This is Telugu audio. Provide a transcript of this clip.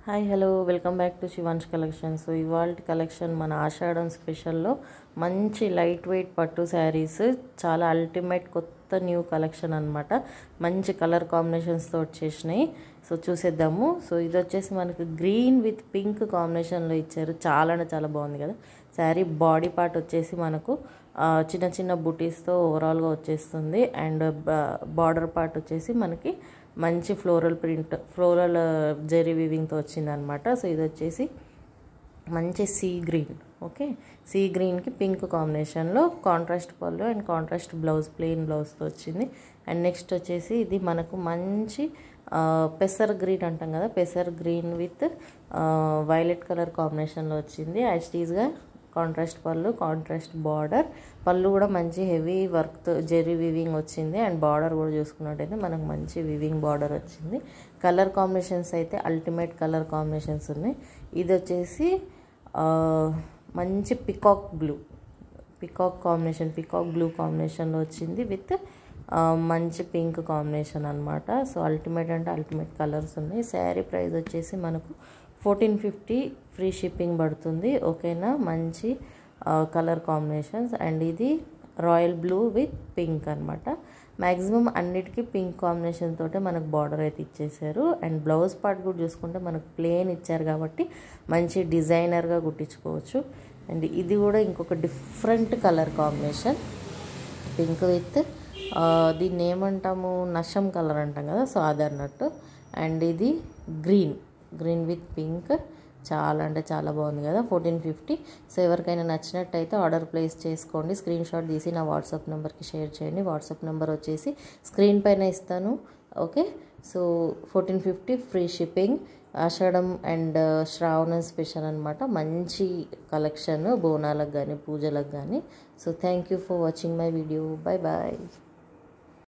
Hi hello welcome back to Shivansh collection. So ఇవాళ కలెక్షన్ మన ఆషాఢం స్పెషల్లో మంచి లైట్ వెయిట్ పట్టు శారీస్, చాలా అల్టిమేట్ కొత్త న్యూ కలెక్షన్ అనమాట. మంచి కలర్ కాంబినేషన్స్తో వచ్చేసినాయి. సో చూసేద్దాము. సో ఇది వచ్చేసి మనకు గ్రీన్ విత్ పింక్ కాంబినేషన్లో ఇచ్చారు. చాలా అంటే చాలా బాగుంది కదా. శారీ బాడీ పార్ట్ వచ్చేసి మనకు చిన్న చిన్న బుటీస్తో ఓవరాల్గా వచ్చేస్తుంది. అండ్ బార్డర్ పార్ట్ వచ్చేసి మనకి మంచి ఫ్లోరల్ ప్రింట్, ఫ్లోరల్ జెరీ వీవింగ్తో వచ్చిందనమాట. సో ఇది వచ్చేసి మంచి సీ గ్రీన్, ఓకే, సీ గ్రీన్కి పింక్ కాంబినేషన్లో కాంట్రాస్ట్ పళ్ళు అండ్ కాంట్రాస్ట్ బ్లౌజ్, ప్లెయిన్ బ్లౌజ్తో వచ్చింది. అండ్ నెక్స్ట్ వచ్చేసి ఇది మనకు మంచి పెసర్ గ్రీన్ అంటాం కదా, పెసర్ గ్రీన్ విత్ వైలెట్ కలర్ కాంబినేషన్లో వచ్చింది. యాజ్టీజ్గా కాంట్రాస్ట్ పళ్ళు, కాంట్రాస్ట్ బార్డర్, పళ్ళు కూడా మంచి హెవీ వర్క్తో జెరీ వీవింగ్ వచ్చింది. అండ్ బార్డర్ కూడా చూసుకున్నట్టయితే మనకు మంచి వీవింగ్ బార్డర్ వచ్చింది. కలర్ కాంబినేషన్స్ అయితే అల్టిమేట్ కలర్ కాంబినేషన్స్ ఉన్నాయి. ఇది వచ్చేసి మంచి peacock blue, peacock combination, peacock blue కాంబినేషన్లో వచ్చింది విత్ మంచి పింక్ కాంబినేషన్ అనమాట. సో అల్టిమేట్ అంటే అల్టిమేట్ కలర్స్ ఉన్నాయి. శారీ ప్రైస్ వచ్చేసి మనకు 1450 ఫ్రీ షిప్పింగ్ పడుతుంది, ఓకేనా. మంచి కలర్ కాంబినేషన్స్. అండ్ ఇది రాయల్ బ్లూ విత్ పింక్ అనమాట. మ్యాక్సిమం అన్నిటికీ పింక్ కాంబినేషన్ తోటే మనకు బార్డర్ అయితే ఇచ్చేసారు. అండ్ బ్లౌజ్ పార్ట్ కూడా చూసుకుంటే మనకు ప్లెయిన్ ఇచ్చారు కాబట్టి మంచి డిజైనర్గా కుట్టించుకోవచ్చు. అండ్ ఇది కూడా ఇంకొక different colour combination, pink with దీన్ని ఏమంటాము, నషం కలర్ అంటాం కదా, సో అది అన్నట్టు. అండ్ ఇది గ్రీన్, గ్రీన్ విత్ పింక్, చాలా అంటే చాలా బాగుంది కదా. 1450. సో ఎవరికైనా నచ్చినట్టయితే ఆర్డర్ ప్లేస్ చేసుకోండి. స్క్రీన్ షాట్ తీసి నా వాట్సాప్ నెంబర్కి షేర్ చేయండి. వాట్సాప్ నెంబర్ వచ్చేసి స్క్రీన్ పైన ఇస్తాను, okay. So 1450 free shipping. Ashadham and Shravanam special అనమాట. మంచి కలెక్షన్ బోనాలకు కానీ పూజలకు కానీ. So thank you for watching my video. Bye bye.